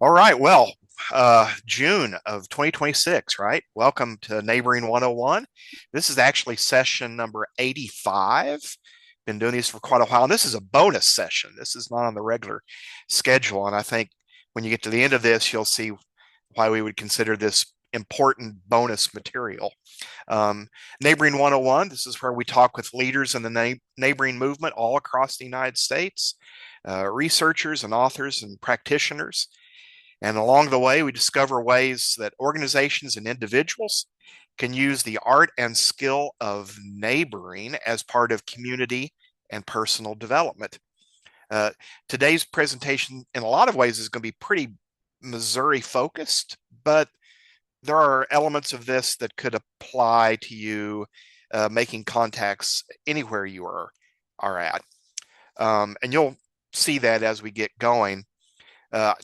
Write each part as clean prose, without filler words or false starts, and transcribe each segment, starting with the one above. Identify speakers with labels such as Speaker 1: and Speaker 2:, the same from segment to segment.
Speaker 1: All right. Well, June of 2026, right? Welcome to Neighboring 101. This is actually session number 85. Been doing these for quite a while. And this is a bonus session. This is not on the regular schedule. And I think when you get to the end of this, you'll see why we would consider this important bonus material. Neighboring 101, this is where we talk with leaders in the neighboring movement all across the United States, researchers and authors and practitioners. And along the way, we discover ways that organizations and individuals can use the art and skill of neighboring as part of community and personal development. Uh, Today's presentation, in a lot of ways, is going to be pretty Missouri focused, but there are elements of this that could apply to you making contacts anywhere you are at. And you'll see that as we get going.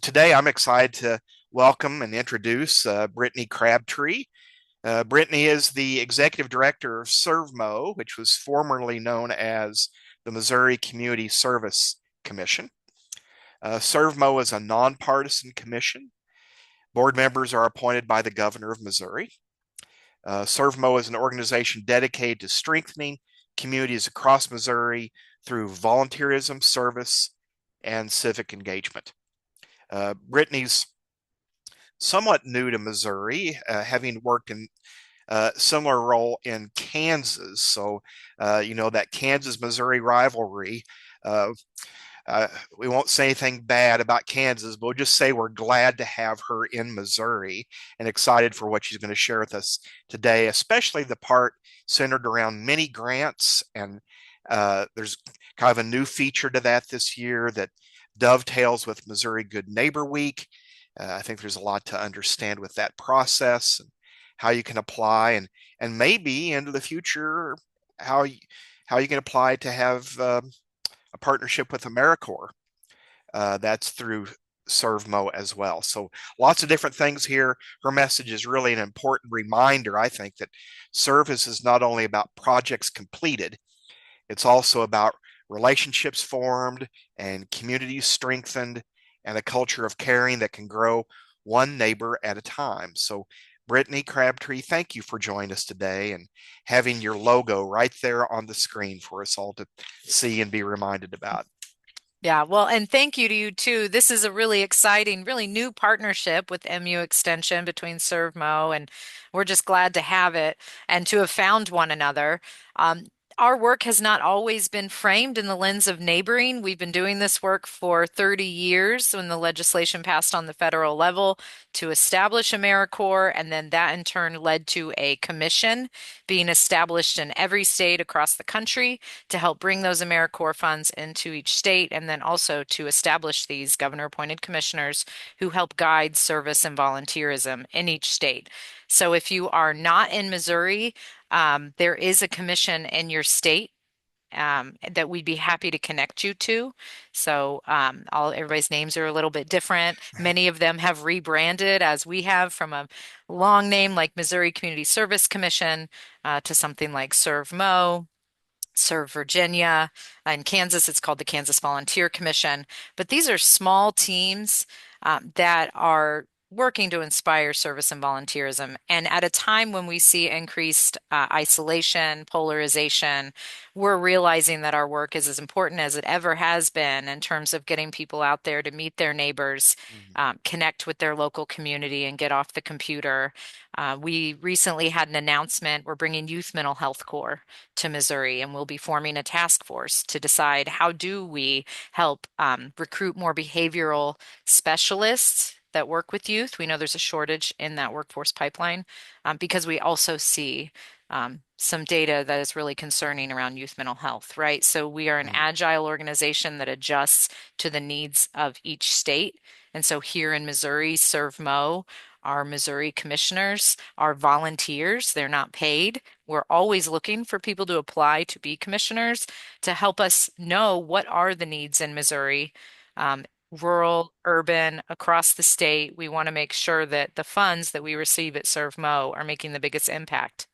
Speaker 1: Today, I'm excited to welcome and introduce Brittany Crabtree. Brittany is the Executive Director of ServMO, which was formerly known as the Missouri Community Service Commission. ServMO is a nonpartisan commission. Board members are appointed by the governor of Missouri. ServMO is an organization dedicated to strengthening communities across Missouri through volunteerism, service, and civic engagement. Brittany's somewhat new to Missouri, having worked in a similar role in Kansas. So, that Kansas-Missouri rivalry. Uh, we won't say anything bad about Kansas, but we'll just say we're glad to have her in Missouri and excited for what she's going to share with us today, especially the part centered around mini grants. And there's kind of a new feature to that this year that dovetails with Missouri Good Neighbor Week. I think there's a lot to understand with that process and how you can apply, and maybe into the future how you can apply to have a partnership with AmeriCorps. That's through ServMO as well. So lots of different things here. Her message is really an important reminder, I think, that service is not only about projects completed, it's also about relationships formed and communities strengthened and a culture of caring that can grow one neighbor at a time. So, Brittany Crabtree, thank you for joining us today and having your logo right there on the screen for us all to see and be reminded about.
Speaker 2: Yeah, well, and thank you to you too. This is a really exciting, really new partnership with MU Extension between ServMO, and we're just glad to have it and to have found one another. Um, our work has not always been framed in the lens of neighboring. We've been doing this work for 30 years when the legislation passed on the federal level to establish AmeriCorps, and then that in turn led to a commission being established in every state across the country to help bring those AmeriCorps funds into each state, and then also to establish these governor-appointed commissioners who help guide service and volunteerism in each state. So if you are not in Missouri, there is a commission in your state that we'd be happy to connect you to. So all everybody's names are a little bit different. Many of them have rebranded, as we have, from a long name like Missouri Community Service Commission to something like ServMO. Serve Virginia. In Kansas, it's called the Kansas Volunteer Commission. But these are small teams that are working to inspire service and volunteerism. And at a time when we see increased isolation, polarization, we're realizing that our work is as important as it ever has been in terms of getting people out there to meet their neighbors,
Speaker 1: Mhm.
Speaker 2: connect with their local community, and get off the computer. We recently had an announcement. We're bringing Youth Mental Health Corps to Missouri, and we'll be forming a task force to decide how do we help recruit more behavioral specialists that work with youth. We know there's a shortage in that workforce pipeline because we also see some data that is really concerning around youth mental health, right? So we are an
Speaker 1: Mhm.
Speaker 2: agile organization that adjusts to the needs of each state. And so here in Missouri, ServMO, our Missouri commissioners are volunteers. They're not paid. We're always looking for people to apply to be commissioners to help us know what are the needs in Missouri, rural, urban, across the state. We want to make sure that the funds that we receive at ServMO are making the biggest impact.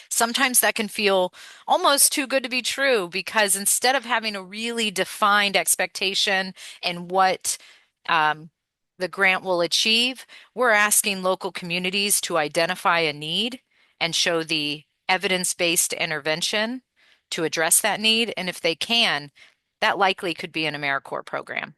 Speaker 2: Sometimes that can feel almost too good to be true because instead of having a really defined expectation and what um, the grant will achieve, we're asking local communities to identify a need and show the evidence-based intervention to address that need. And if they can, that likely could be an AmeriCorps program.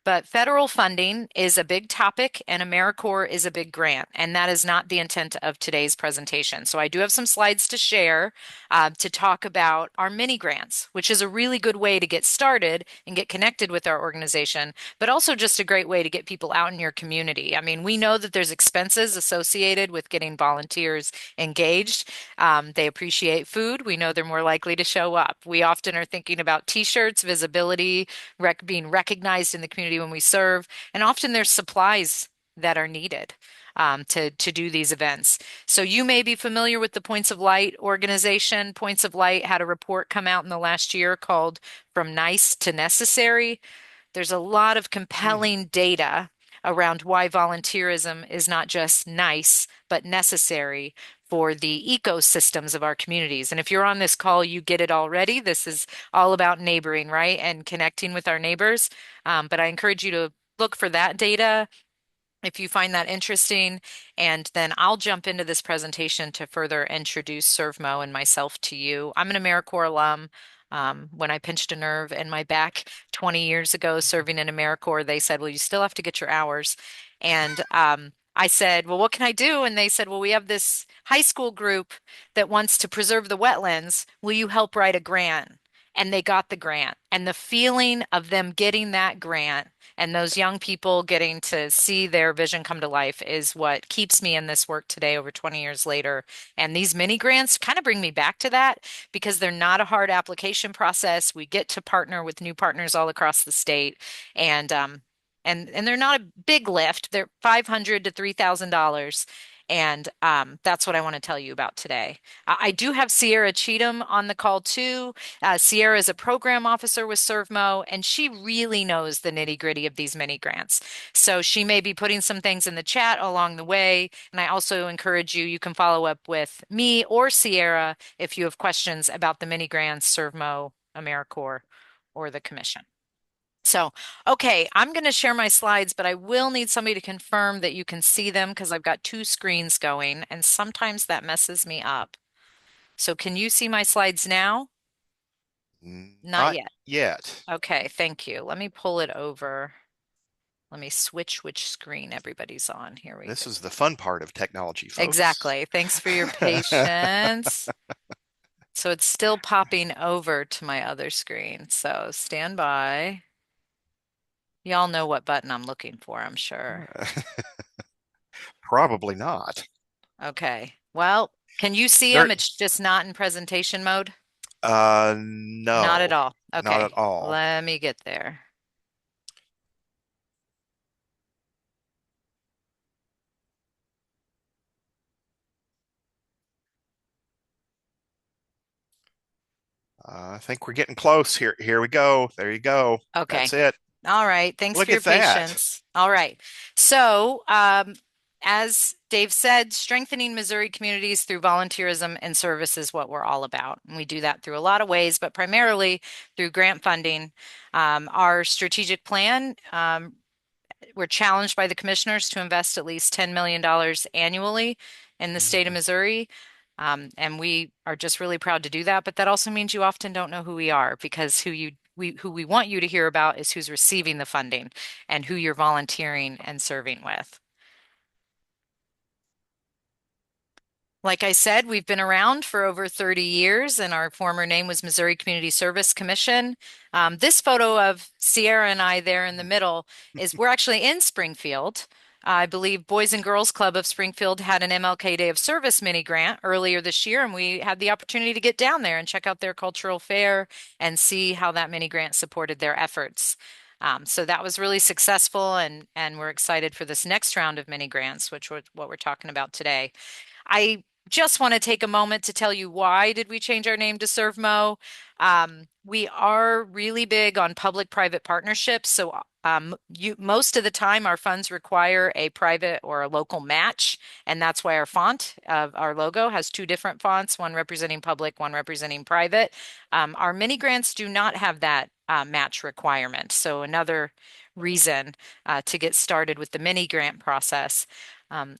Speaker 2: But federal funding is a big topic and AmeriCorps is a big grant, and that is not the intent of today's presentation. So I do have some slides to share to talk about our mini grants, which is a really good way to get started and get connected with our organization, but also just a great way to get people out in your community. I mean, we know that there's expenses associated with getting volunteers engaged. They appreciate food. We know they're more likely to show up. We often are thinking about t-shirts, visibility, being recognized in the community when we serve, and often there's supplies that are needed to do these events. So you may be familiar with the Points of Light organization. Points of Light had a report come out in the last year called From Nice to Necessary. There's a lot of
Speaker 1: Hmm.
Speaker 2: compelling data around why volunteerism is not just nice, but necessary for the ecosystems of our communities. And if you're on this call, you get it already. This is all about neighboring, right? And connecting with our neighbors. But I encourage you to look for that data if you find that interesting. And then I'll jump into this presentation to further introduce ServMO and myself to you. I'm an AmeriCorps alum. When I pinched a nerve in my back 20 years ago serving in AmeriCorps, they said, well, you still have to get your hours. And I said, well, what can I do? And they said, well, we have this high school group that wants to preserve the wetlands. Will you help write a grant? And they got the grant. And the feeling of them getting that grant and those young people getting to see their vision come to life is what keeps me in this work today over 20 years later. And these mini grants kind of bring me back to that because they're not a hard application process. We get to partner with new partners all across the state and and they're not a big lift. They're $500 to $3,000. And that's what I want to tell you about today. I do have Sierra Cheatham on the call too. Sierra is a program officer with ServMO, and she really knows the nitty-gritty of these mini grants. So she may be putting some things in the chat along the way. And I also encourage you, you can follow up with me or Sierra if you have questions about the mini grants, ServMO, AmeriCorps, or the commission. So, okay, I'm going to share my slides, but I will need somebody to confirm that you can see them because I've got two screens going, and sometimes that messes me up. So, can you see my slides now? Not
Speaker 1: Not
Speaker 2: yet.
Speaker 1: yet.
Speaker 2: Okay, thank you. Let me pull it over. Let me switch which screen everybody's on. Here we
Speaker 1: This
Speaker 2: go.
Speaker 1: is the fun part of technology, folks.
Speaker 2: Exactly. Thanks for your patience. So it's still popping over to my other screen. So stand by. Y'all know what button I'm looking for, I'm sure.
Speaker 1: Probably not.
Speaker 2: Okay. Well, can you see
Speaker 1: There,
Speaker 2: them? It's just not in presentation mode? Not at
Speaker 1: no,
Speaker 2: all.
Speaker 1: not at
Speaker 2: Okay.
Speaker 1: all.
Speaker 2: Let me get there.
Speaker 1: I think we're getting close here. Here we go. There you go.
Speaker 2: Okay.
Speaker 1: That's it.
Speaker 2: All right. Thanks for
Speaker 1: Look
Speaker 2: your
Speaker 1: at that.
Speaker 2: patience. All right. So, as Dave said, strengthening Missouri communities through volunteerism and service is what we're all about. And we do that through a lot of ways, but primarily through grant funding. Our strategic plan, we're challenged by the commissioners to invest at least $10 million annually in the state of
Speaker 1: Mm.
Speaker 2: Missouri. And we are just really proud to do that. But that also means you often don't know who we are because who we want you to hear about is who's receiving the funding and who you're volunteering and serving with. Like I said, we've been around for over 30 years, and our former name was Missouri Community Service Commission. This photo of Sierra and I there in the middle is we're actually in Springfield. I believe Boys and Girls Club of Springfield had an MLK Day of Service mini grant earlier this year, and we had the opportunity to get down there and check out their cultural fair and see how that mini grant supported their efforts. So that was really successful, and we're excited for this next round of mini grants, which what we're talking about today. I just want to take a moment to tell you why did we change our name to ServMO. We are really big on public-private partnerships. So most of the time our funds require a private or a local match, and that's why our font of our logo has two different fonts, one representing public, one representing private. Our mini grants do not have that match requirement. So another reason to get started with the mini grant process.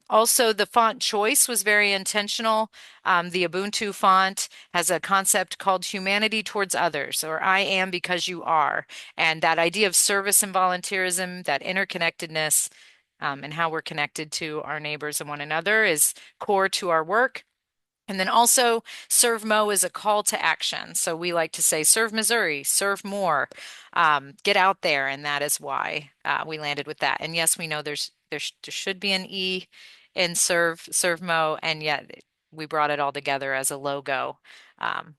Speaker 2: Also, the font choice was very intentional. The Ubuntu font has a concept called humanity towards others, or I am because you are. And that idea of service and volunteerism, that interconnectedness, and how we're connected to our neighbors and one another is core to our work. And then also, ServMO is a call to action. So we like to say, serve Missouri, serve more, get out there. And that is why we landed with that. And yes, we know there should be an E in ServMO, and yet we brought it all together as a logo. Um,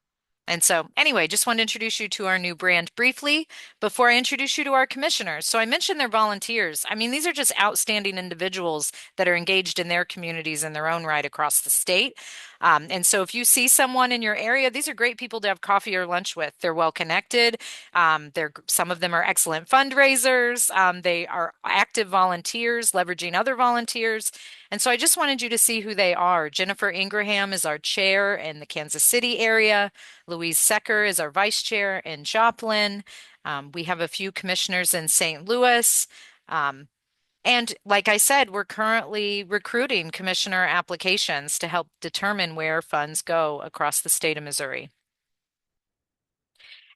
Speaker 2: and so, anyway, just wanted to introduce you to our new brand briefly before I introduce you to our commissioners. So, I mentioned they're volunteers. I mean, these are just outstanding individuals that are engaged in their communities in their own right across the state. And so if you see someone in your area, these are great people to have coffee or lunch with. They're well connected. Some of them are excellent fundraisers. They are active volunteers, leveraging other volunteers. And so I just wanted you to see who they are. Jennifer Ingraham is our chair in the Kansas City area. Louise Secker is our vice chair in Joplin. We have a few commissioners in St. Louis. Um, and like I said, we're currently recruiting commissioner applications to help determine where funds go across the state of Missouri.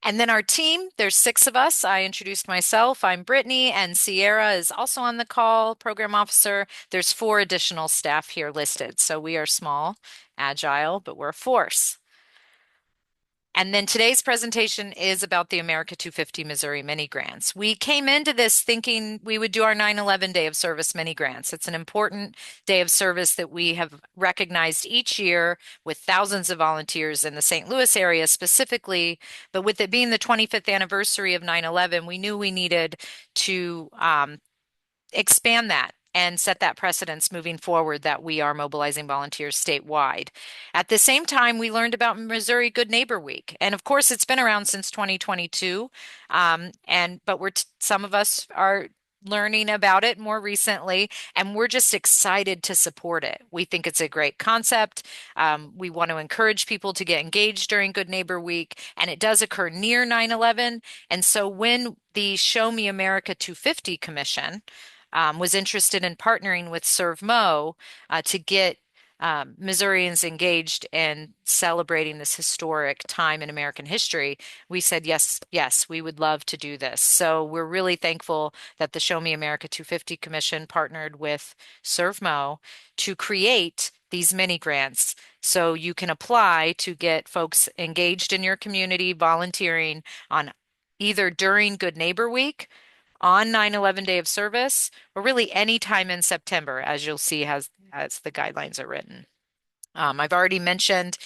Speaker 2: And then our team, there's six of us. I introduced myself. I'm Brittany, and Sierra is also on the call, program officer. There's four additional staff here listed. So we are small, agile, but we're a force. And then today's presentation is about the America 250 Missouri mini grants. We came into this thinking we would do our 9/11 Day of Service mini grants. It's an important day of service that we have recognized each year with thousands of volunteers in the St. Louis area specifically. But with it being the 25th anniversary of 9/11, we knew we needed to expand that and set that precedence moving forward that we are mobilizing volunteers statewide. At the same time, we learned about Missouri Good Neighbor Week. And of course, it's been around since 2022. But some of us are learning about it more recently, and we're just excited to support it. We think it's a great concept. We want to encourage people to get engaged during Good Neighbor Week, and it does occur near 9/11. And so when the Show Me America 250 Commission was interested in partnering with ServMO to get Missourians engaged in celebrating this historic time in American history, we said, yes, yes, we would love to do this. So we're really thankful that the Show Me America 250 Commission partnered with ServMO to create these mini grants. So you can apply to get folks engaged in your community, volunteering on either during Good Neighbor Week, on 9/11 Day of Service, or really any time in September, as you'll see as the guidelines are written. I've already mentioned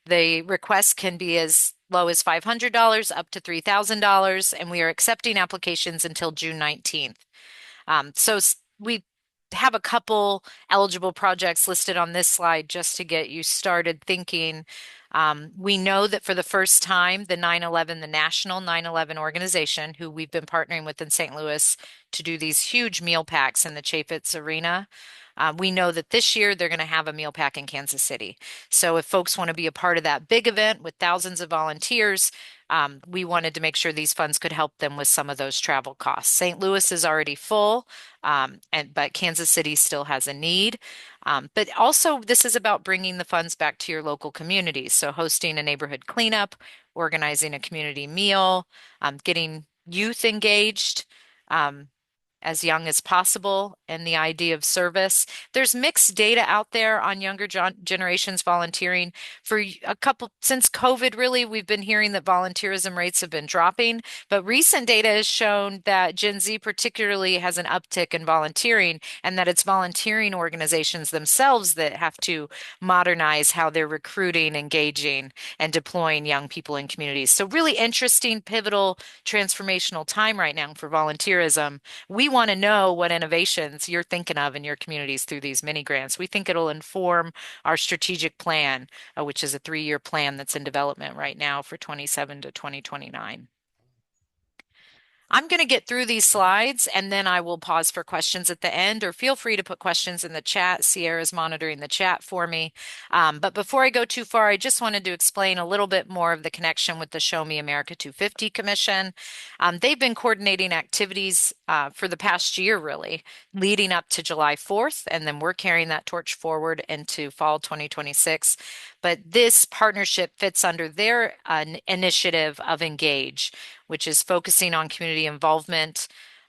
Speaker 2: the requests can be as low as $500 up to $3,000, and we are accepting applications until June 19th. We have a couple eligible projects listed on this slide just to get you started thinking. We know that for the first time, the 9/11, the National 9/11 Organization, who we've been partnering with in St. Louis to do these huge meal packs in the Chaffetz Arena. We know that this year they're going to have a meal pack in Kansas City. So if folks want to be a part of that big event with thousands of volunteers, we wanted to make sure these funds could help them with some of those travel costs. St. Louis is already full, but Kansas City still has a need. But also, this is about bringing the funds back to your local communities. So hosting a neighborhood cleanup, organizing a community meal, getting youth engaged. As young as possible and the idea of service. There's mixed data out there on younger generations volunteering. For a couple, since COVID, really, we've been hearing that volunteerism rates have been dropping, but recent data has shown that Gen Z particularly has an uptick in volunteering, and that it's volunteering organizations themselves that have to modernize how they're recruiting, engaging, and deploying young people in communities. So really interesting, pivotal, transformational time right now for volunteerism. We want to know what innovations you're thinking of in your communities through these mini grants. We think it'll inform our strategic plan, which is a 3-year plan that's in development right now for 27 to 2029. I'm going to get through these slides and then I will pause for questions at the end, or feel free to put questions in the chat. Sierra's monitoring the chat for me. But before I go too far, I just wanted to explain a little bit more of the connection with the Show Me America 250 Commission. They've been coordinating activities for the past year, really, leading up to July 4th, and then we're carrying that torch forward into fall 2026. But this partnership fits under their initiative of Engage, which is focusing on community involvement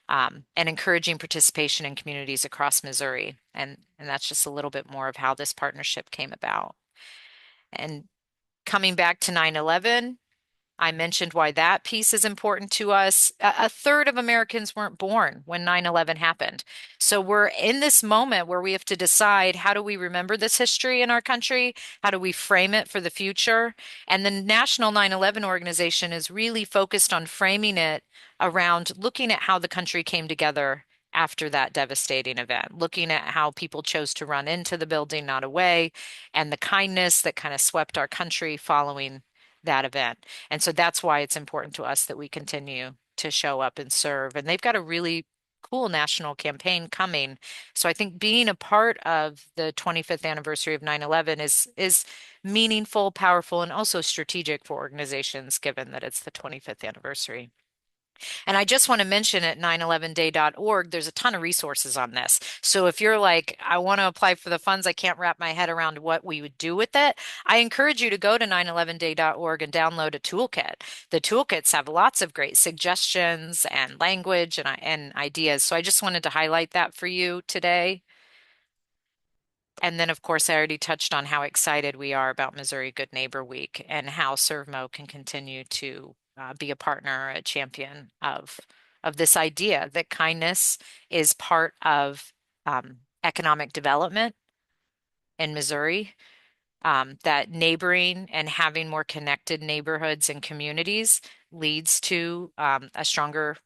Speaker 2: and encouraging participation in communities across Missouri. And that's just a little bit more of how this partnership came about. And coming back to 9/11, I mentioned why that piece is important to us. A third of Americans weren't born when 9/11 happened. So we're in this moment where we have to decide, how do we remember this history in our country? How do we frame it for the future? And the National 9/11 organization is really focused on framing it around looking at how the country came together after that devastating event, looking at how people chose to run into the building, not away, and the kindness that kind of swept our country following that event. And so that's why it's important to us that we continue to show up and serve. And they've got a really cool national campaign coming. So I think being a part of the 25th anniversary of 9/11 is meaningful, powerful, and also strategic for organizations, given that it's the 25th anniversary. And I just want to mention at 911day.org, there's a ton of resources on this. So if you're like, I want to apply for the funds, I can't wrap my head around what we would do with it, I encourage you to go to 911day.org and download a toolkit. The toolkits have lots of great suggestions and language and ideas. So I just wanted to highlight that for you today. And then, of course, I already touched on how excited we are about Missouri Good Neighbor Week and how ServMO can continue to be a partner, a champion of this idea that kindness is part of economic development in Missouri, that neighboring and having more connected neighborhoods and communities leads to a stronger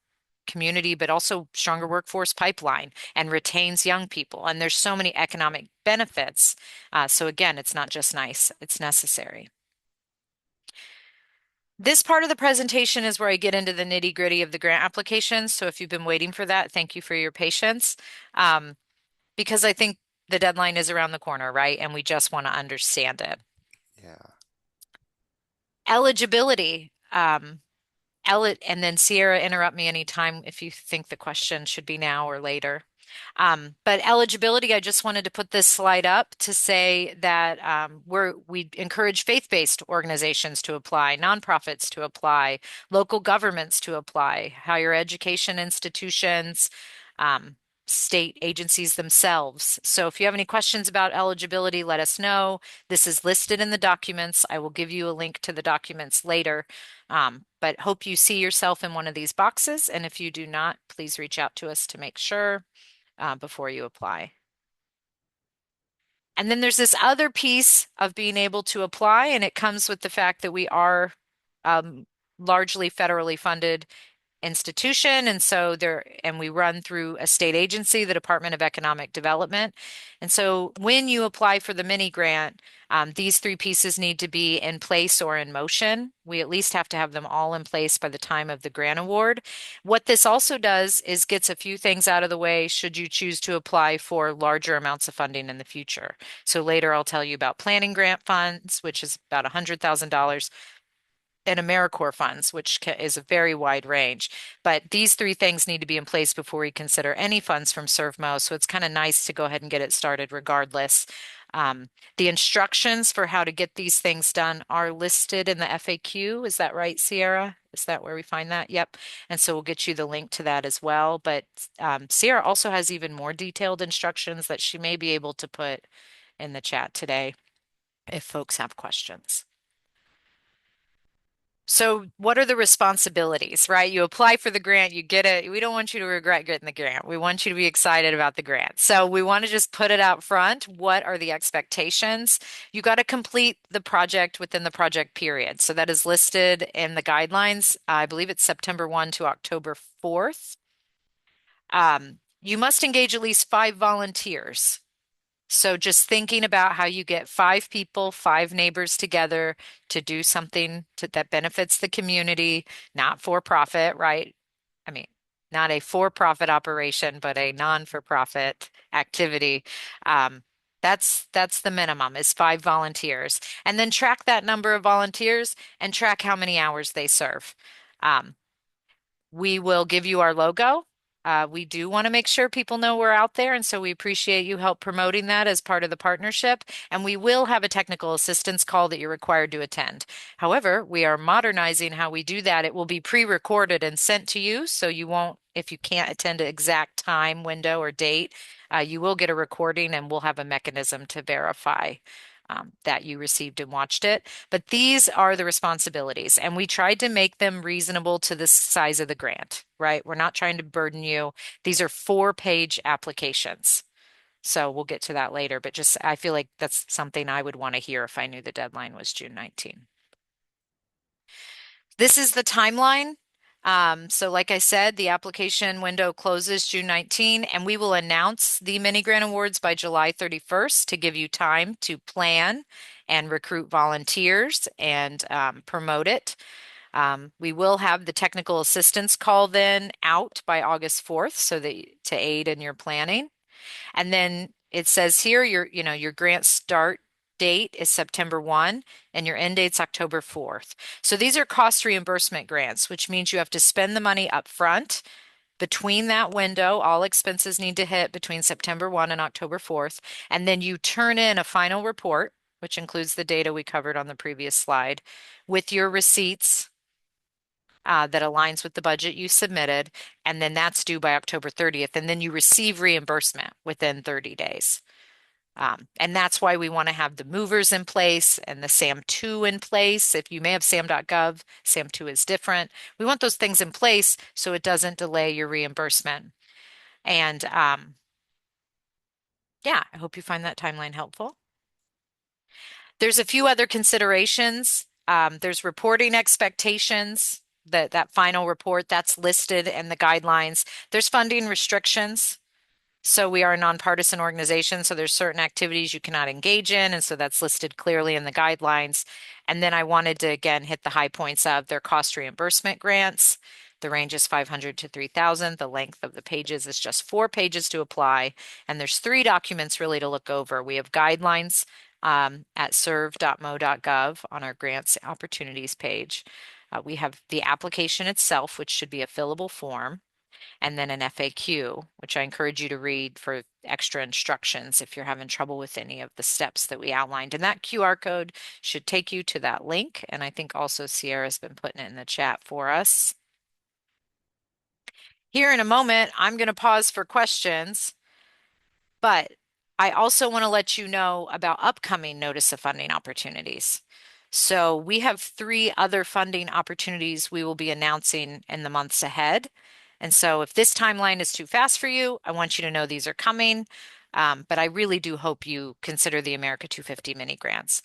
Speaker 2: community, but also stronger workforce pipeline and retains young people. And there's so many economic benefits. So again, it's not just nice, it's necessary. This part of the presentation is where I get into the nitty gritty of the grant application. So if you've been waiting for that, thank you for your patience. Because I think the deadline is around the corner, right? And we just want to understand it.
Speaker 1: Yeah.
Speaker 2: Eligibility. And then Sierra, interrupt me anytime if you think the question should be now or later. But eligibility, I just wanted to put this slide up to say that we encourage faith-based organizations to apply, nonprofits to apply, local governments to apply, higher education institutions, um, state agencies themselves. So if you have any questions about eligibility, let us know. This is listed in the documents. I will give you a link to the documents later. But hope you see yourself in one of these boxes. And if you do not, please reach out to us to make sure before you apply. And then there's this other piece of being able to apply, and it comes with the fact that we are largely federally funded institution. And so we run through a state agency, the Department of Economic Development. And so when you apply for the mini grant, these three pieces need to be in place or in motion. We at least have to have them all in place by the time of the grant award. What this also does is gets a few things out of the way should you choose to apply for larger amounts of funding in the future. So later I'll tell you about planning grant funds, which is about $100,000, and AmeriCorps funds, which is a very wide range. But these three things need to be in place before we consider any funds from ServMO. So it's kind of nice to go ahead and get it started regardless. The instructions for how to get these things done are listed in the FAQ. Is that right, Sierra? Is that where we find that? Yep. And so we'll get you the link to that as well. But Sierra also has even more detailed instructions that she may be able to put in the chat today if folks have questions. So what are the responsibilities, right? You apply for the grant, you get it. We don't want you to regret getting the grant. We want you to be excited about the grant. So we want to just put it out front. What are the expectations? You got to complete the project within the project period. So that is listed in the guidelines. I believe it's September 1 to October 4th. You must engage at least 5 volunteers. So just thinking about how you get 5 people, 5 neighbors together to do something that benefits the community, not for profit, right? I mean, not a for-profit operation, but a non-for-profit activity. Um, that's the minimum is 5 volunteers, and then track that number of volunteers and track how many hours they serve. Um, we will give you our logo. We do want to make sure people know we're out there, and so we appreciate you help promoting that as part of the partnership. And we will have a technical assistance call that you're required to attend. However, we are modernizing how we do that. It will be pre-recorded and sent to you, so you won't, if you can't attend an exact time window or date, you will get a recording, and we'll have a mechanism to verify that you received and watched it. But these are the responsibilities, and we tried to make them reasonable to the size of the grant, right? We're not trying to burden you. These are 4-page applications. So we'll get to that later, but just I feel like that's something I would want to hear if I knew the deadline was June 19. This is the timeline. So like I said, the application window closes June 19, and we will announce the mini grant awards by July 31st to give you time to plan and recruit volunteers and promote it. We will have the technical assistance call then out by August 4th so that to aid in your planning. And then it says here your grant start date is September 1 and your end date's October 4th. So these are cost reimbursement grants, which means you have to spend the money up front. Between that window, all expenses need to hit between September 1 and October 4th. And then you turn in a final report, which includes the data we covered on the previous slide, with your receipts that aligns with the budget you submitted, and then that's due by October 30th, and then you receive reimbursement within 30 days. And that's why we want to have the movers in place and the SAM2 in place. If you may have SAM.gov, SAM2 is different. We want those things in place so it doesn't delay your reimbursement. And yeah, I hope you find that timeline helpful. There's a few other considerations. There's reporting expectations, that final report that's listed in the guidelines. There's funding restrictions. So we are a nonpartisan organization, so there's certain activities you cannot engage in, and so that's listed clearly in the guidelines. And then I wanted to again hit the high points of their cost reimbursement grants. The range is 500 to 3,000. The length of the pages is just 4 pages to apply, and there's 3 documents really to look over. We have guidelines at serv.mo.gov on our grants opportunities page. We have the application itself, which should be a fillable form, and then an FAQ, which I encourage you to read for extra instructions if you're having trouble with any of the steps that we outlined. And that QR code should take you to that link. And I think also Sierra's been putting it in the chat for us. Here in a moment, I'm going to pause for questions, but I also want to let you know about upcoming notice of funding opportunities. So we have 3 other funding opportunities we will be announcing in the months ahead. And so if this timeline is too fast for you, I want you to know these are coming. But I really do hope you consider the America 250 mini grants.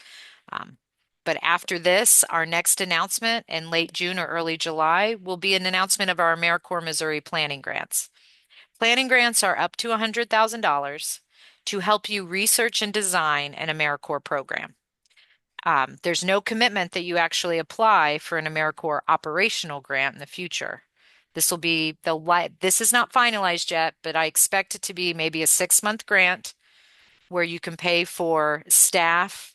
Speaker 2: Um, but after this, our next announcement in late June or early July will be an announcement of our AmeriCorps Missouri planning grants. Planning grants are up to $100,000 to help you research and design an AmeriCorps program. There's no commitment that you actually apply for an AmeriCorps operational grant in the future. This will be this is not finalized yet, but I expect it to be maybe a 6-month grant where you can pay for staff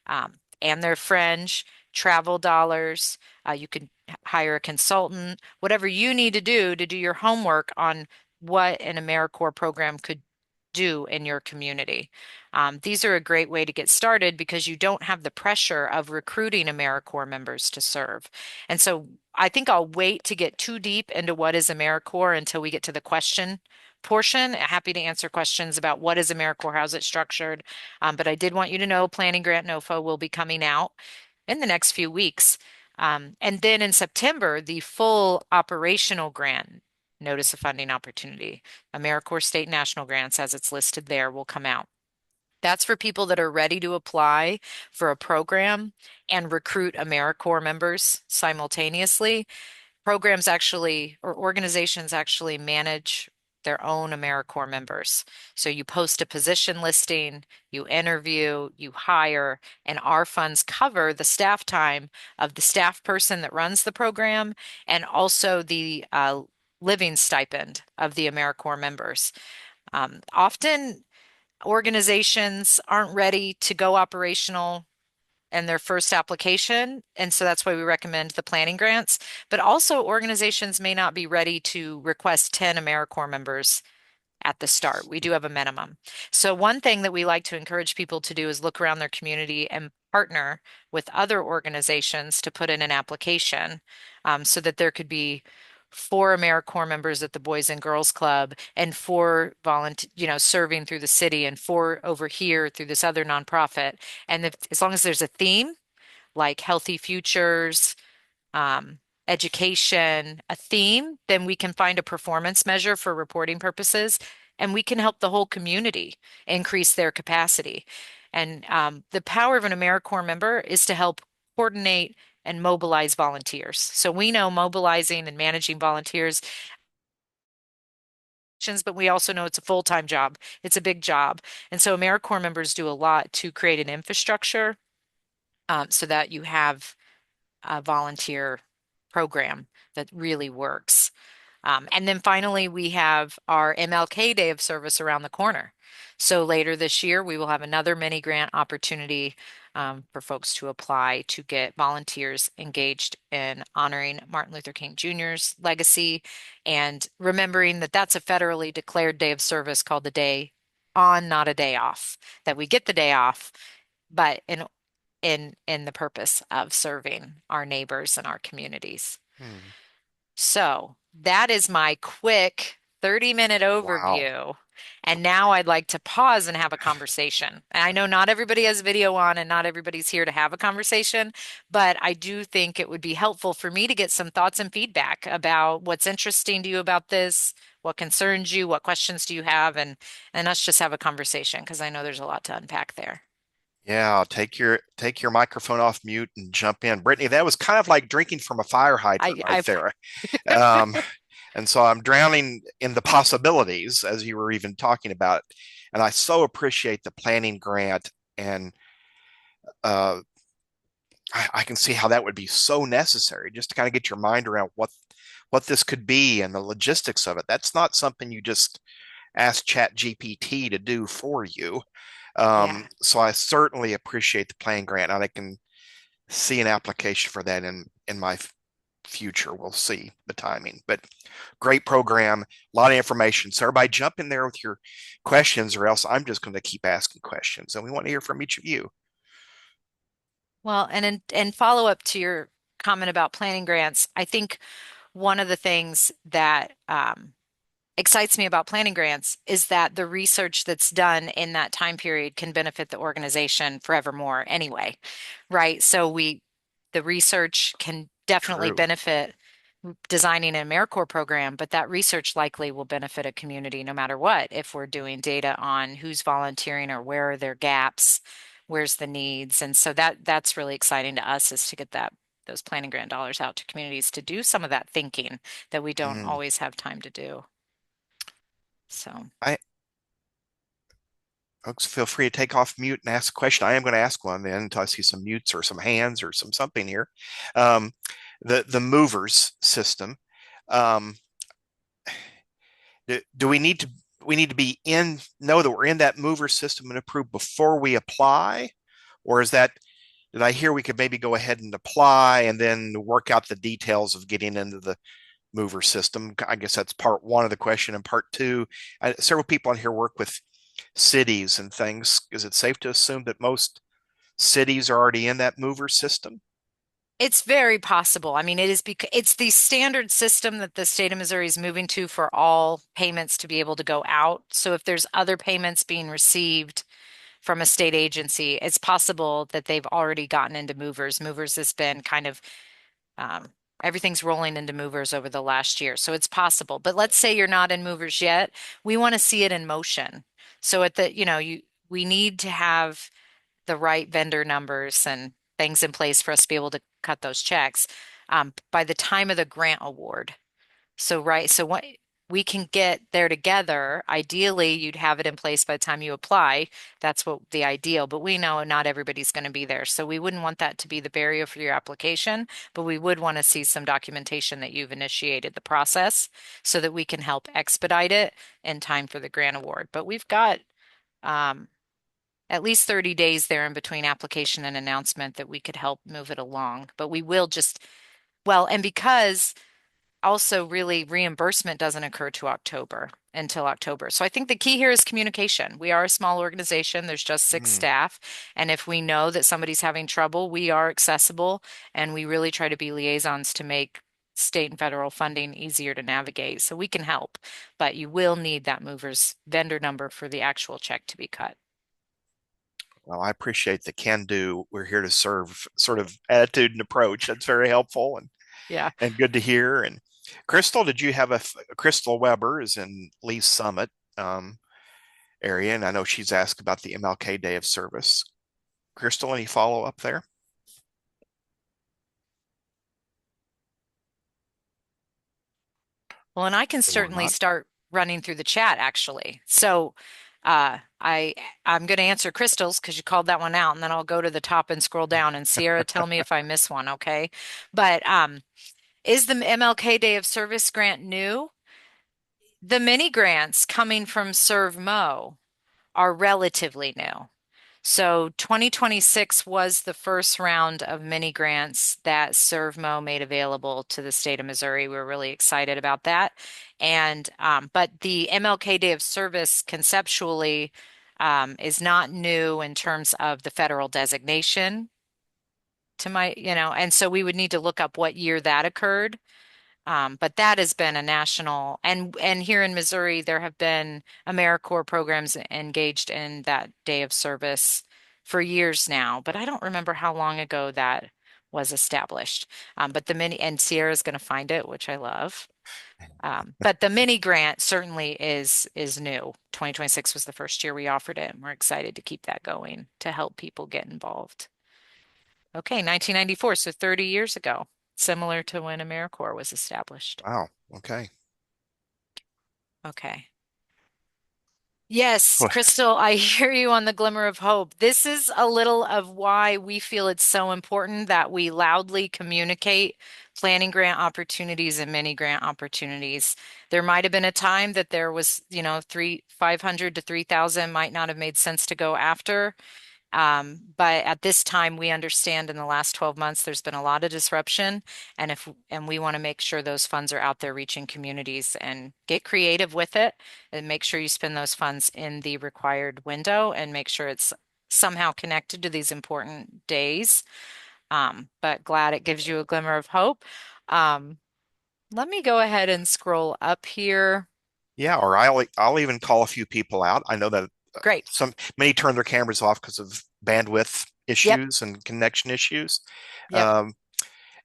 Speaker 2: and their fringe, travel dollars. You can hire a consultant, whatever you need to do your homework on what an AmeriCorps program could do in your community. These are a great way to get started because you don't have the pressure of recruiting AmeriCorps members to serve. And so I think I'll wait to get too deep into what is AmeriCorps until we get to the question portion. Happy to answer questions about what is AmeriCorps, how's it structured. But I did want you to know Planning Grant NOFA will be coming out in the next few weeks. And then in September, the full operational grant notice of funding opportunity, AmeriCorps state national grants as it's listed there, will come out. That's for people that are ready to apply for a program and recruit AmeriCorps members simultaneously. Programs actually, or organizations actually manage their own AmeriCorps members. So you post a position listing, you interview, you hire, and our funds cover the staff time of the staff person that runs the program and also the living stipend of the AmeriCorps members. Often organizations aren't ready to go operational in their first application, and so that's why we recommend the planning grants. But also, organizations may not be ready to request 10 AmeriCorps members at the start. We do have a minimum. So one thing that we like to encourage people to do is look around their community and partner with other organizations to put in an application, so that there could be four AmeriCorps members at the Boys and Girls Club and four volunteer, serving through the city and four over here through this other nonprofit. And as long as there's a theme like healthy futures, um, education, a theme, then we can find a performance measure for reporting purposes, and we can help the whole community increase their capacity. And the power of an AmeriCorps member is to help coordinate and mobilize volunteers. So we know mobilizing and managing volunteers, but we also know it's a full-time job. It's a big job. And so AmeriCorps members do a lot to create an infrastructure, so that you have a volunteer program that really works. And then finally, we have our MLK Day of Service around the corner. So later this year, we will have another mini grant opportunity, for folks to apply to get volunteers engaged in honoring Martin Luther King Jr.'s legacy and remembering that that's a federally declared day of service called the day on, not a day off, that we get the day off, but in the purpose of serving our neighbors and our communities.
Speaker 1: Hmm.
Speaker 2: So that is my quick 30-minute
Speaker 1: Wow.
Speaker 2: overview. And now I'd like to pause and have a conversation. And I know not everybody has video on and not everybody's here to have a conversation, but I do think it would be helpful for me to get some thoughts and feedback about what's interesting to you about this, what concerns you, what questions do you have, and let's just have a conversation because I know there's a lot to unpack there.
Speaker 1: Yeah, take your microphone off mute and jump in. Brittany, that was kind of like drinking from a fire hydrant right
Speaker 2: I
Speaker 1: there. Um, and so I'm drowning in the possibilities as you were even talking about. And I so appreciate the planning grant. And uh, I can see how that would be so necessary just to kind of get your mind around what this could be and the logistics of it. That's not something you just ask Chat GPT to do for you.
Speaker 2: Yeah.
Speaker 1: So I certainly appreciate the planning grant, and I can see an application for that in my future. We'll see the timing, but great program, a lot of information. So everybody jump in there with your questions, or else I'm just going to keep asking questions, and we want to hear from each of you.
Speaker 2: Well, and in follow up to your comment about planning grants, I think one of the things that excites me about planning grants is that the research that's done in that time period can benefit the organization forevermore anyway, right? So the research can definitely
Speaker 1: True.
Speaker 2: benefit designing an AmeriCorps program, but that research likely will benefit a community no matter what. If we're doing data on who's volunteering or where are their gaps, where's the needs. And so that's really exciting to us is to get those planning grant dollars out to communities to do some of that thinking that we don't
Speaker 1: Mm.
Speaker 2: always have time to do. So,
Speaker 1: I Folks, feel free to take off mute and ask a question. I am going to ask one then until I see some mutes or some hands or some something here. Um, the movers system. Um, do we need to be in know that we're in that mover system and approved before we apply, or is that did I hear we could maybe go ahead and apply and then work out the details of getting into the mover system? I guess that's part one of the question. And part two, several people on here work with cities and things. Is it safe to assume that most cities are already in that mover system?
Speaker 2: it's very possible. I mean, it is because it's the standard system that the state of Missouri is moving to for all payments to be able to go out. So if there's other payments being received from a state agency, it's possible that they've already gotten into movers. Movers has been kind of um, everything's rolling into movers over the last year. So it's possible. But let's say you're not in movers yet. We want to see it in motion. So we need to have the right vendor numbers and things in place for us to be able to cut those checks by the time of the grant award. So, right. So what? we can get there together. Ideally, you'd have it in place by the time you apply. That's what the ideal, but we know not everybody's going to be there. So we wouldn't want that to be the barrier for your application, but we would want to see some documentation that you've initiated the process so that we can help expedite it in time for the grant award. But we've got um, at least 30 days there in between application and announcement that we could help move it along. But we will just, well, and because also really reimbursement doesn't occur to October until October. So I think the key here is communication. We are a small organization. There's just six
Speaker 1: Hmm.
Speaker 2: staff. And if we know that somebody's having trouble, we are accessible and we really try to be liaisons to make state and federal funding easier to navigate. So we can help, but you will need that mover's vendor number for the actual check to be cut.
Speaker 1: Well, I appreciate the can do, we're here to serve sort of attitude and approach. That's very helpful
Speaker 2: Yeah.
Speaker 1: and good to hear. And Crystal, did you have Crystal Weber is in Lee's Summit area, and I know she's asked about the MLK Day of Service. Crystal, any follow up there?
Speaker 2: Well, and I can
Speaker 1: Or
Speaker 2: certainly
Speaker 1: not?
Speaker 2: start running through the chat actually. So I'm going to answer Crystal's because you called that one out, and then I'll go to the top and scroll down. And Sierra, tell me if I miss one, okay? But is the MLK Day of Service grant new? The mini grants coming from ServMO are relatively new. So 2026 was the first round of mini grants that ServMO made available to the state of Missouri. We were really excited about that. And but the MLK Day of Service conceptually is not new in terms of the federal designation to my, and so we would need to look up what year that occurred. But that has been a national, and here in Missouri, there have been AmeriCorps programs engaged in that day of service for years now. But I don't remember how long ago that was established. But the mini, and Sierra's going to find it, which I love. But the mini grant certainly is new. 2026 was the first year we offered it, and we're excited to keep that going to help people get involved. Okay, 1994, so 30 years ago, similar to when AmeriCorps was established.
Speaker 1: Wow. Okay.
Speaker 2: Okay. Yes, Crystal, I hear you on the glimmer of hope. This is a little of why we feel it's so important that we loudly communicate planning grant opportunities and mini grant opportunities. There might have been a time that there was, 500 to 3,000 might not have made sense to go after. But at this time, we understand in the last 12 months, there's been a lot of disruption. And we want to make sure those funds are out there reaching communities and get creative with it and make sure you spend those funds in the required window and make sure it's somehow connected to these important days. But glad it gives you a glimmer of hope. Um, Let me go ahead and scroll up here.
Speaker 1: Yeah, or I'll even call a few people out. I know that
Speaker 2: Great.
Speaker 1: some many turn their cameras off because of bandwidth
Speaker 2: Yep.
Speaker 1: issues and connection issues,
Speaker 2: Yep.
Speaker 1: um,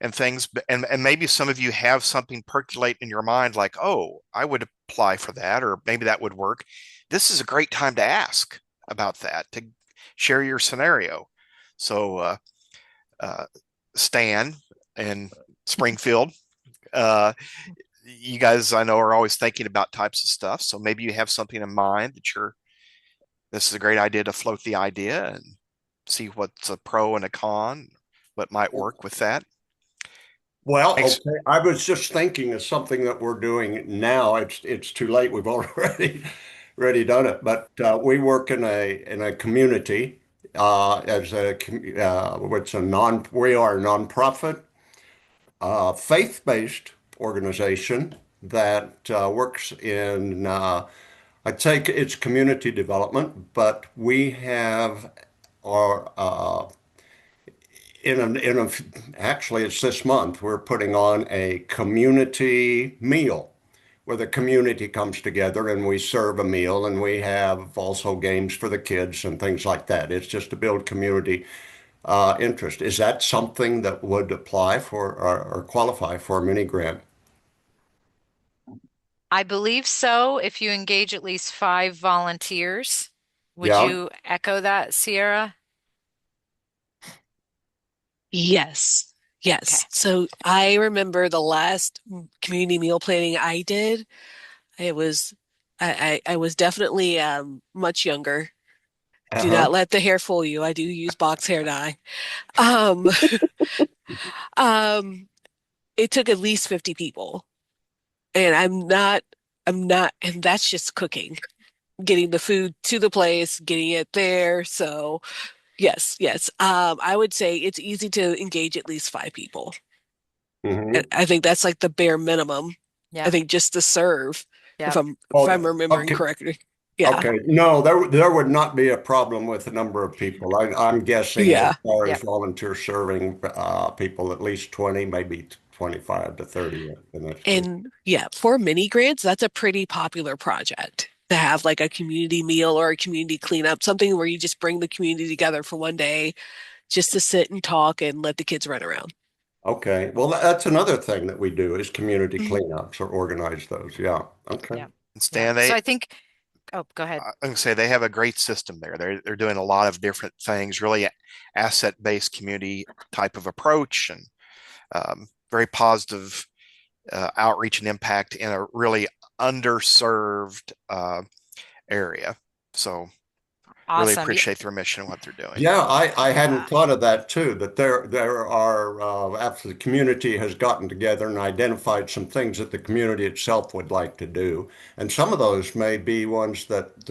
Speaker 1: and things. And maybe some of you have something percolate in your mind, like, oh, I would apply for that, or maybe that would work. This is a great time to ask about that, to share your scenario. So, uh, Stan and Springfield. Uh, you guys, I know, are always thinking about types of stuff. So maybe you have something in mind that this is a great idea to float the idea and see what's a pro and a con, what might work with that.
Speaker 3: Well,
Speaker 1: Thanks.
Speaker 3: okay. I was just thinking of something that we're doing now. It's too late. We've already done it. But we work in a community as it's a non we are a nonprofit faith-based organization that works in I'd say it's community development, but we have our actually it's this month we're putting on a community meal where the community comes together and we serve a meal and we have also games for the kids and things like that. It's just to build community interest. Is that something that would apply for or qualify for a mini grant?
Speaker 2: I believe so, if you engage at least 5 volunteers. Would
Speaker 3: Yeah.
Speaker 2: you echo that, Sierra?
Speaker 4: Yes.
Speaker 2: Okay.
Speaker 4: Yes. So I remember the last community meal planning I did. It was I was definitely much younger. Do
Speaker 3: Uh-huh.
Speaker 4: not let the hair fool you. I do use box hair dye. Um, um, it took at least 50 people. And I'm not, and that's just cooking, getting the food to the place, getting it there. So yes, yes. I would say it's easy to engage at least 5 people.
Speaker 3: Hmm.
Speaker 4: I think that's like the bare minimum. I
Speaker 2: Yep.
Speaker 4: think just to serve, if
Speaker 2: Yep.
Speaker 4: I'm
Speaker 3: Oh,
Speaker 4: remembering
Speaker 3: okay.
Speaker 4: correctly. Yeah.
Speaker 3: Okay. No, there would not be a problem with the number of people. I'm guessing as
Speaker 4: Yeah.
Speaker 3: far as
Speaker 2: Yep.
Speaker 3: volunteer serving people, at least 20, maybe 25 to 30 in this group.
Speaker 4: And yeah, for mini grants, that's a pretty popular project to have like a community meal or a community cleanup, something where you just bring the community together for one day just to sit and talk and let the kids run around.
Speaker 3: Okay. Well, that's another thing that we do is community
Speaker 4: Mhm.
Speaker 3: cleanups or organize those. Yeah. Okay.
Speaker 2: Yep.
Speaker 1: And
Speaker 2: Yep.
Speaker 1: Stan,
Speaker 2: So I think, oh, go ahead.
Speaker 1: I'm gonna say they have a great system there. They're doing a lot of different things, really asset-based community type of approach, and very positive outreach and impact in a really underserved area. So really
Speaker 2: Awesome.
Speaker 1: appreciate their mission and what they're doing.
Speaker 3: Yeah, I hadn't
Speaker 2: Yeah.
Speaker 3: thought of that too, that there are after the community has gotten together and identified some things that the community itself would like to do. And some of those may be ones that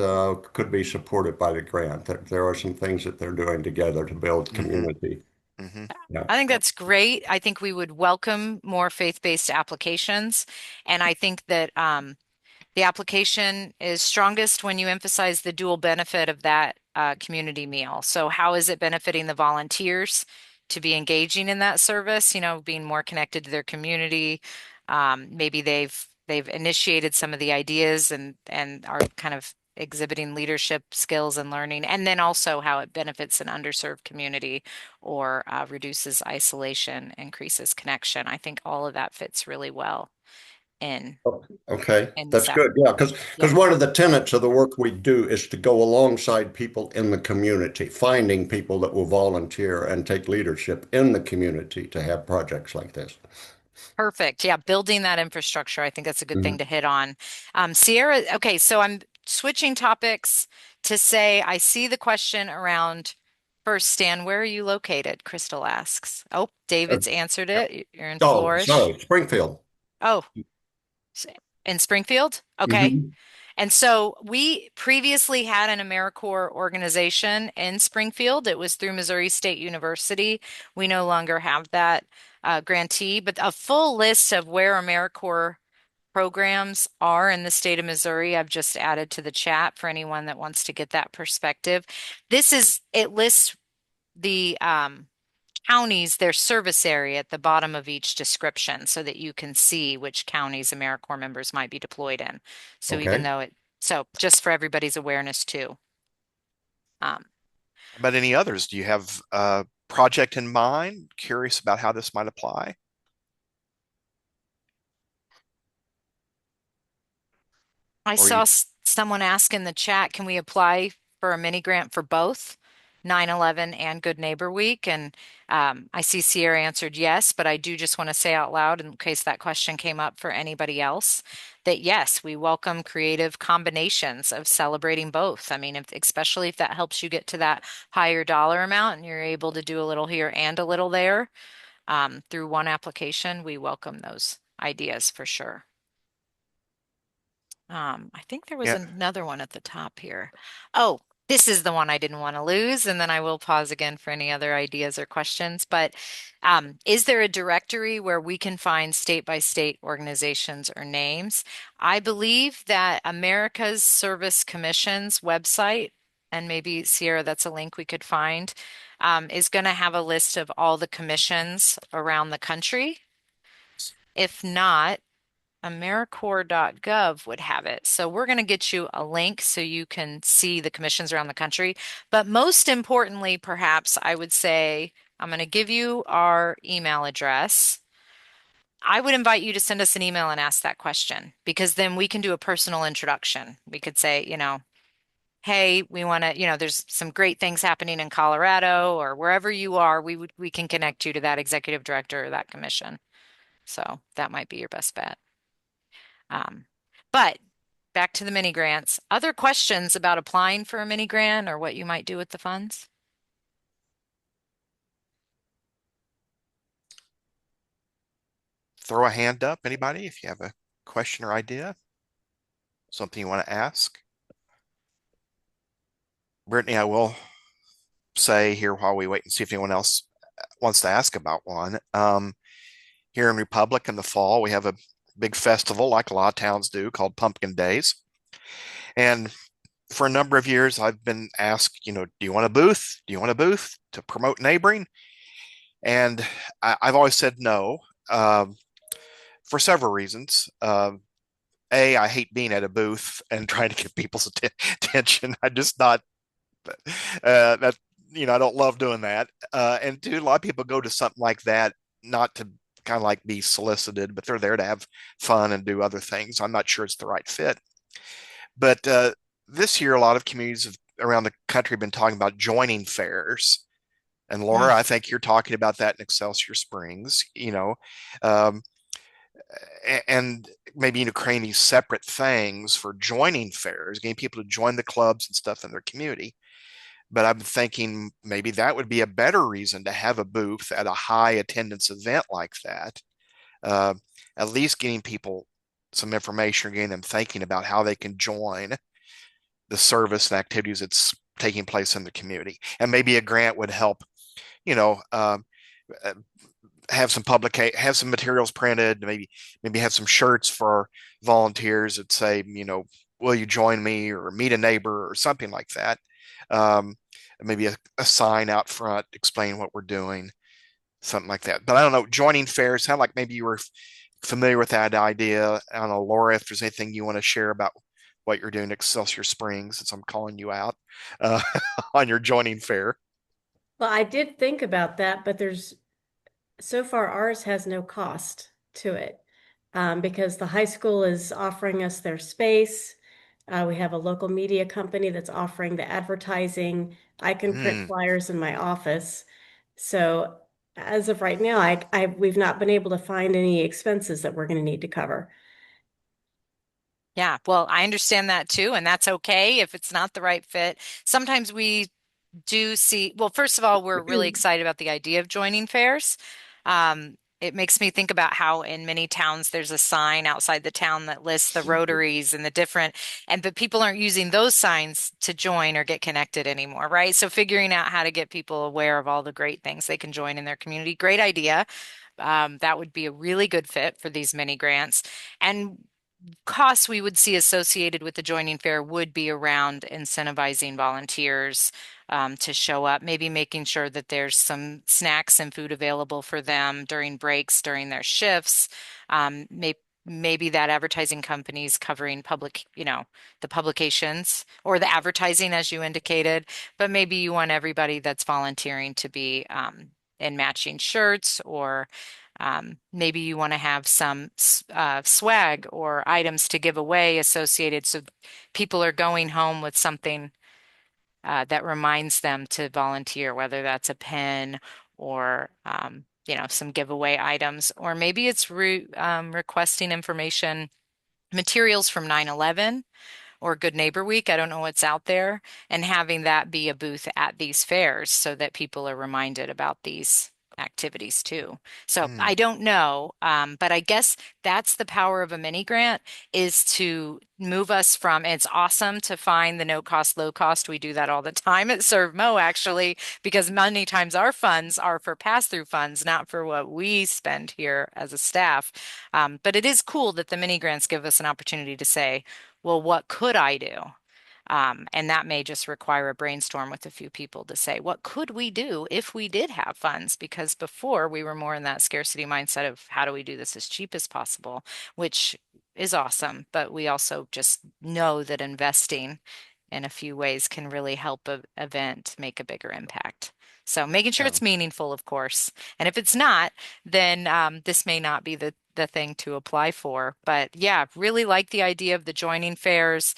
Speaker 3: could be supported by the grant. There are some things that they're doing together to build
Speaker 1: Hmm.
Speaker 3: community.
Speaker 1: Hmm.
Speaker 3: Yeah.
Speaker 2: I think that's great. I think we would welcome more faith-based applications. And I think that the application is strongest when you emphasize the dual benefit of that community meal. So, how is it benefiting the volunteers to be engaging in that service? Being more connected to their community. Maybe they've initiated some of the ideas and are kind of exhibiting leadership skills and learning, and then also how it benefits an underserved community or reduces isolation, increases connection. I think all of that fits really well in
Speaker 3: Okay,
Speaker 2: in this
Speaker 3: that's
Speaker 2: app.
Speaker 3: good. Yeah,
Speaker 2: Yeah.
Speaker 3: because one of the tenets of the work we do is to go alongside people in the community, finding people that will volunteer and take leadership in the community to have projects like this.
Speaker 2: Perfect. Yeah, building that infrastructure, I think that's a good thing
Speaker 3: Mhm.
Speaker 2: to hit on. Sierra, okay, so I'm switching topics to say I see the question around first, Stan, where are you located? Crystal asks. Oh,
Speaker 3: Uh,
Speaker 2: David's answered it. You're in
Speaker 3: Oh,
Speaker 2: Flourish.
Speaker 3: sorry, Springfield.
Speaker 2: Oh, s- in Springfield? Okay.
Speaker 3: Hmm.
Speaker 2: And so we previously had an AmeriCorps organization in Springfield. It was through Missouri State University. We no longer have that grantee, but a full list of where AmeriCorps programs are in the state of Missouri, I've just added to the chat for anyone that wants to get that perspective. It lists the counties, their service area at the bottom of each description so that you can see which counties AmeriCorps members might be deployed in. So even
Speaker 3: Okay.
Speaker 2: though so just for everybody's awareness too. Um,
Speaker 1: About any others? Do you have a project in mind? Curious about how this might apply?
Speaker 2: I
Speaker 1: Or
Speaker 2: saw
Speaker 1: you,
Speaker 2: someone ask in the chat, can we apply for a mini grant for both 9/11 and Good Neighbor Week? And I see Sierra answered yes, but I do just want to say out loud, in case that question came up for anybody else, that yes, we welcome creative combinations of celebrating both. I mean, especially if that helps you get to that higher dollar amount and you're able to do a little here and a little there through one application, we welcome those ideas for sure. I think there was
Speaker 1: yeah,
Speaker 2: another one at the top here. Oh, this is the one I didn't want to lose, and then I will pause again for any other ideas or questions. But is there a directory where we can find state by state organizations or names? I believe that America's Service Commission's website, and maybe Sierra, that's a link we could find, is going to have a list of all the commissions around the country. If not, AmeriCorps.gov would have it. So we're going to get you a link so you can see the commissions around the country. But most importantly, perhaps I would say, I'm going to give you our email address. I would invite you to send us an email and ask that question because then we can do a personal introduction. We could say, hey, we want to, there's some great things happening in Colorado or wherever you are, we can connect you to that executive director or that commission. So that might be your best bet. Um, but back to the mini grants. Other questions about applying for a mini grant or what you might do with the funds?
Speaker 1: Throw a hand up, anybody, if you have a question or idea, something you want to ask. Brittany, I will say here while we wait and see if anyone else wants to ask about one. Here in Republic in the fall, we have a big festival like a lot of towns do called Pumpkin Days. And for a number of years, I've been asked, do you want a booth? Do you want a booth to promote neighboring? And I've always said no, for several reasons. I hate being at a booth and trying to get people's attention. I just not that I don't love doing that. And two, a lot of people go to something like that not to kind of like be solicited, but they're there to have fun and do other things. I'm not sure it's the right fit. But this year, a lot of communities around the country have been talking about joining fairs. And Laura, I think you're talking about that in Excelsior Springs, um, and maybe creating these separate things for joining fairs, getting people to join the clubs and stuff in their community. But I'm thinking maybe that would be a better reason to have a booth at a high attendance event like that. Uh, at least getting people some information, getting them thinking about how they can join the service and activities that's taking place in the community. And maybe a grant would help, you know, have some materials printed, maybe have some shirts for volunteers that say, will you join me or meet a neighbor or something like that. Maybe a sign out front explaining what we're doing, something like that. But I don't know, joining fairs, sound like maybe you were familiar with that idea. I don't know, Laura, if there's anything you want to share about what you're doing at Excelsior Springs, since I'm calling you out uh, on your joining fair.
Speaker 5: Well, I did think about that, but so far ours has no cost to it because the high school is offering us their space. We have a local media company that's offering the advertising. I can print
Speaker 1: Hmm.
Speaker 5: flyers in my office. So as of right now, we've not been able to find any expenses that we're going to need to cover.
Speaker 2: Yeah, well, I understand that too, and that's okay if it's not the right fit. Sometimes we do see, well, first of all, we're really excited about the idea of joining fairs. It makes me think about how in many towns there's a sign outside the town that lists the rotaries and the different, but people aren't using those signs to join or get connected anymore, right? So figuring out how to get people aware of all the great things they can join in their community, great idea. That would be a really good fit for these mini grants. And costs we would see associated with the joining fair would be around incentivizing volunteers to show up, maybe making sure that there's some snacks and food available for them during breaks, during their shifts. Maybe that advertising company's covering the publications or the advertising, as you indicated, but maybe you want everybody that's volunteering to be in matching shirts or maybe you want to have some swag or items to give away associated so people are going home with something that reminds them to volunteer, whether that's a pen or some giveaway items, or maybe it's requesting information, materials from 9/11 or Good Neighbor Week. I don't know what's out there, and having that be a booth at these fairs so that people are reminded about these activities too. So
Speaker 1: Hmm.
Speaker 2: I don't know, but I guess that's the power of a mini grant is to move us from, it's awesome to find the no cost, low cost. We do that all the time at ServMO actually, because many times our funds are for pass-through funds, not for what we spend here as a staff. But it is cool that the mini grants give us an opportunity to say, well, what could I do? And that may just require a brainstorm with a few people to say, what could we do if we did have funds? Because before we were more in that scarcity mindset of how do we do this as cheap as possible, which is awesome. But we also just know that investing in a few ways can really help an event make a bigger impact. So making sure
Speaker 1: Yeah.
Speaker 2: it's meaningful, of course. And if it's not, then this may not be the thing to apply for. But yeah, really like the idea of the joining fairs.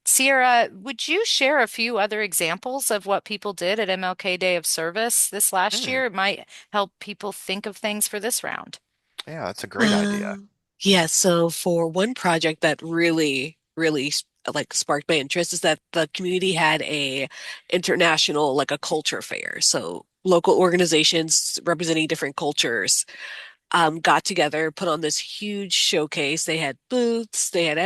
Speaker 2: Sierra, would you share a few other examples of what people did at MLK Day of Service this last
Speaker 1: Hmm.
Speaker 2: year? It might help people think of things for this round.
Speaker 1: Yeah, that's a great idea.
Speaker 4: Yeah, so for one project that really really like sparked my interest is that the community had a international like a culture fair. So local organizations representing different cultures got together, put on this huge showcase. They had booths, they had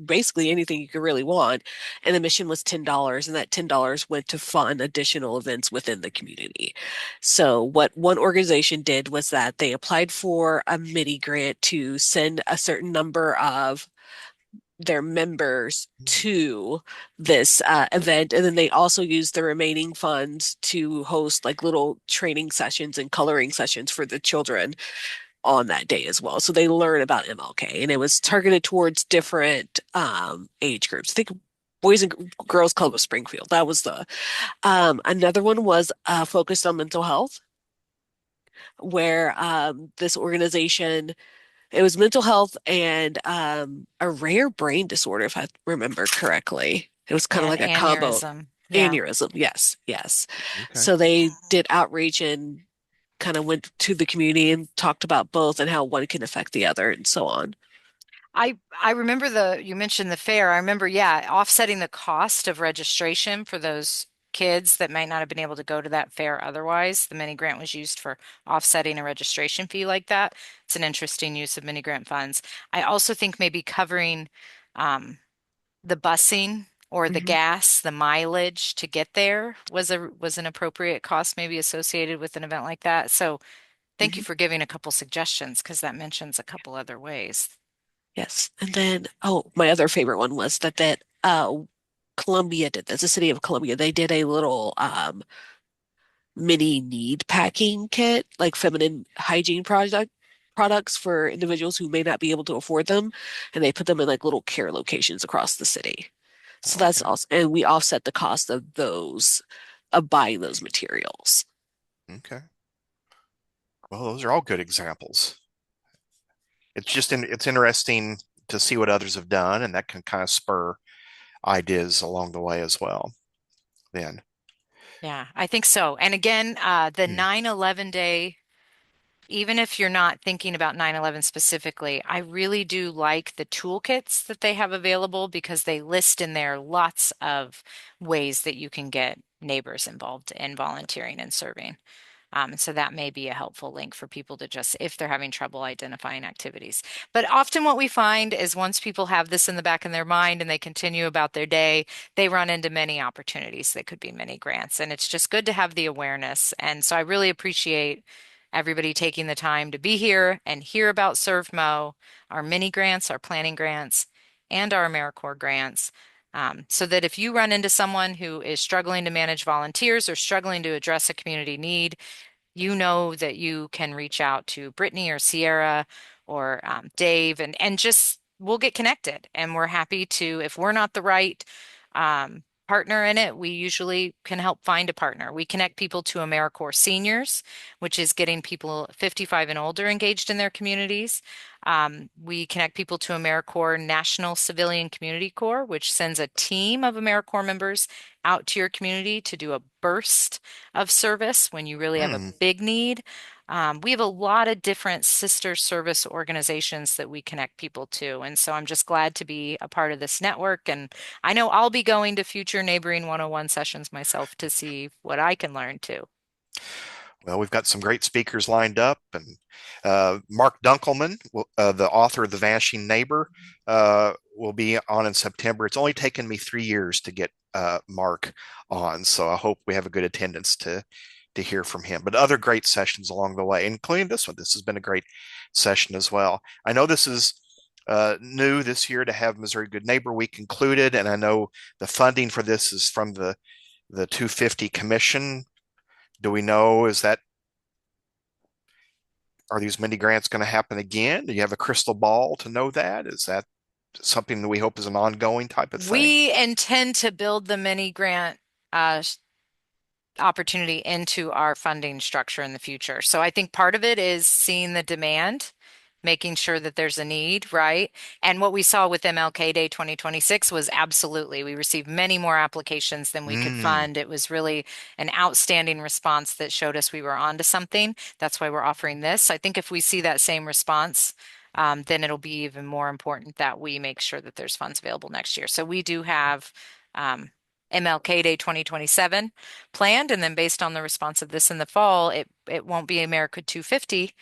Speaker 4: basically anything you could really want. And the mission was $10, and that $10 went to fund additional events within the community. So what one organization did was that they applied for a mini grant to send a certain number of their members to this event, and then they also used the remaining funds to host like little training sessions and coloring sessions for the children on that day as well. So they learn about MLK, and it was targeted towards different age groups. I think Boys and Girls Club of Springfield. That was the another one was focused on mental health, where this organization it was mental health and a rare brain disorder, if I remember correctly. It was kind of
Speaker 2: And
Speaker 4: like a combo.
Speaker 2: aneurysm. Yeah.
Speaker 4: Aneurysm, yes, yes.
Speaker 1: Okay.
Speaker 4: So they did outreach and kind of went to the community and talked about both and how one can affect the other and so on.
Speaker 2: I remember you mentioned the fair. I remember, yeah, offsetting the cost of registration for those kids that might not have been able to go to that fair otherwise. The mini grant was used for offsetting a registration fee like that. It's an interesting use of mini grant funds. I also think maybe covering the busing or the
Speaker 4: Mhm.
Speaker 2: gas, the mileage to get there was an appropriate cost maybe associated with an event like that. So thank you
Speaker 4: Mhm.
Speaker 2: for giving a couple suggestions because that mentions a couple other ways.
Speaker 4: Yes. And then, oh, my other favorite one was that Columbia did this, the city of Columbia. They did a little mini need packing kit, like feminine hygiene products for individuals who may not be able to afford them, and they put them in like little care locations across the city. So that's
Speaker 1: Okay.
Speaker 4: also, and we offset the cost of those of buying those materials.
Speaker 1: Okay. Well, those are all good examples. It's interesting to see what others have done, and that can kind of spur ideas along the way as well. Then,
Speaker 2: Yeah, I think so. And again, the
Speaker 1: Hmm.
Speaker 2: 9/11 day, even if you're not thinking about 9/11 specifically, I really do like the toolkits that they have available because they list in there lots of ways that you can get neighbors involved in volunteering and serving. And so that may be a helpful link for people to just, if they're having trouble identifying activities. But often what we find is once people have this in the back of their mind and they continue about their day, they run into many opportunities that could be many grants. And it's just good to have the awareness. And so I really appreciate everybody taking the time to be here and hear about ServMO, our mini grants, our planning grants, and our AmeriCorps grants. So that if you run into someone who is struggling to manage volunteers or struggling to address a community need, you know that you can reach out to Brittany or Sierra or Dave, and just we'll get connected. And we're happy to, if we're not the right partner in it, we usually can help find a partner. We connect people to AmeriCorps Seniors, which is getting people 55 and older engaged in their communities. We connect people to AmeriCorps National Civilian Community Corps, which sends a team of AmeriCorps members out to your community to do a burst of service when you really have a
Speaker 1: Hmm.
Speaker 2: big need. We have a lot of different sister service organizations that we connect people to. And so I'm just glad to be a part of this network. And I know I'll be going to future Neighboring 101 sessions myself to see what I can learn too.
Speaker 1: Well, we've got some great speakers lined up, and Mark Dunkelman, the author of The Vanishing Neighbor, will be on in September. It's only taken me 3 years to get Mark on, so I hope we have a good attendance to hear from him. But other great sessions along the way, including this one. This has been a great session as well. I know this is new this year to have Missouri Good Neighbor Week included, and I know the funding for this is from the 250 Commission. Do we know, are these mini grants going to happen again? Do you have a crystal ball to know that? Is that something that we hope is an ongoing type of thing?
Speaker 2: We intend to build the mini grant uh, opportunity into our funding structure in the future. So I think part of it is seeing the demand, making sure that there's a need, right? And what we saw with MLK Day 2026 was absolutely, we received many more applications than we could
Speaker 1: Mm,
Speaker 2: fund. It was really an outstanding response that showed us we were onto something. That's why we're offering this. I think if we see that same response then it'll be even more important that we make sure that there's funds available next year. So we do have MLK Day 2027 planned, and then based on the response of this in the fall, it won't be America 250.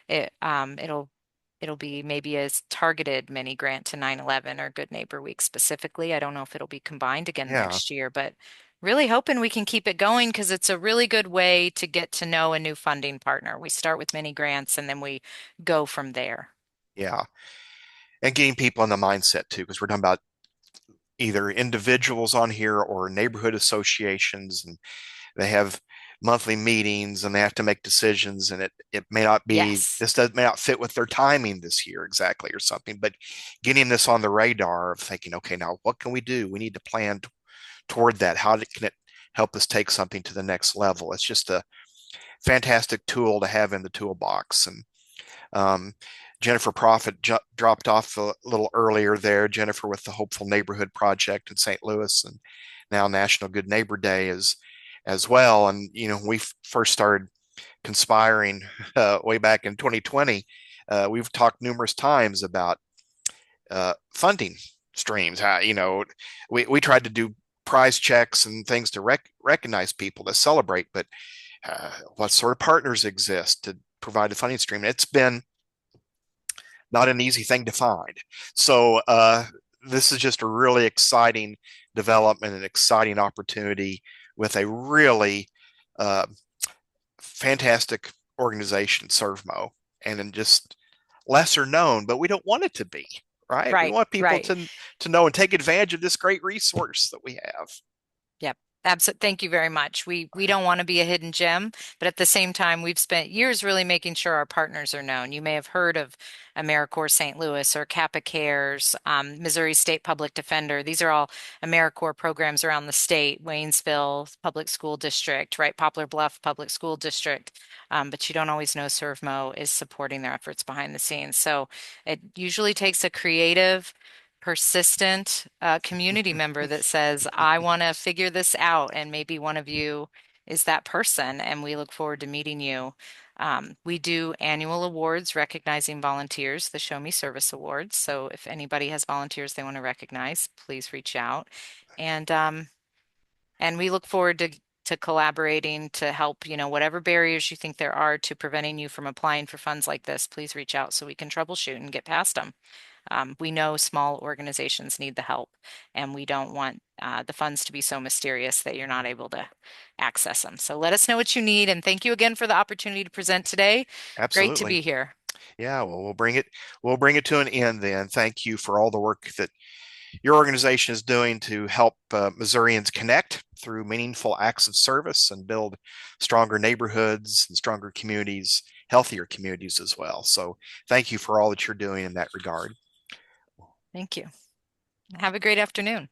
Speaker 2: It'll be maybe a targeted mini grant to 9/11 or Good Neighbor Week specifically. I don't know if it'll be combined again
Speaker 1: Yeah.
Speaker 2: next year, but really hoping we can keep it going because it's a really good way to get to know a new funding partner. We start with mini grants and then we go from there.
Speaker 1: Yeah. And getting people in the mindset too, because we're talking about either individuals on here or neighborhood associations, and they have monthly meetings and they have to make decisions, and it may not be,
Speaker 2: Yes.
Speaker 1: this does may not fit with their timing this year exactly or something, but getting this on the radar of thinking, okay, now what can we do? We need to plan toward that. Can it help us take something to the next level? It's just a fantastic tool to have in the toolbox. And um, Jennifer Profit dropped off a little earlier there. Jennifer with the Hopeful Neighborhood Project in St. Louis, and now National Good Neighbor Day is as well. And we first started conspiring way back in 2020. We've talked numerous times about funding streams. How we tried to do prize checks and things to recognize people to celebrate, but what sort of partners exist to provide a funding stream? It's been not an easy thing to find. So this is just a really exciting development, an exciting opportunity with a really uh, fantastic organization, ServMO, and then just lesser known, but we don't want it to be, right? We
Speaker 2: Right,
Speaker 1: want people
Speaker 2: right.
Speaker 1: to know and take advantage of this great resource that we have.
Speaker 2: Yep. Absolutely. Thank you very much. We don't want to be a hidden gem, but at the same time, we've spent years really making sure our partners are known. You may have heard of AmeriCorps St. Louis or Kappa Cares, Missouri State Public Defender. These are all AmeriCorps programs around the state, Waynesville Public School District, right? Poplar Bluff Public School District. But you don't always know ServMO is supporting their efforts behind the scenes. So it usually takes a creative, persistent community member that says, I want to figure this out. And maybe one of you is that person. And we look forward to meeting you. We do annual awards recognizing volunteers, the Show Me Service Awards. So if anybody has volunteers they want to recognize, please reach out. And we look forward to collaborating to help, whatever barriers you think there are to preventing you from applying for funds like this, please reach out so we can troubleshoot and get past them. We know small organizations need the help, and we don't want the funds to be so mysterious that you're not able to access them. So let us know what you need, and thank you again for the opportunity to present today. Great to
Speaker 1: Absolutely.
Speaker 2: be here.
Speaker 1: Yeah, well, we'll bring it to an end then. Thank you for all the work that your organization is doing to help Missourians connect through meaningful acts of service and build stronger neighborhoods and stronger communities, healthier communities as well. So thank you for all that you're doing in that regard.
Speaker 2: Thank you. Have a great afternoon.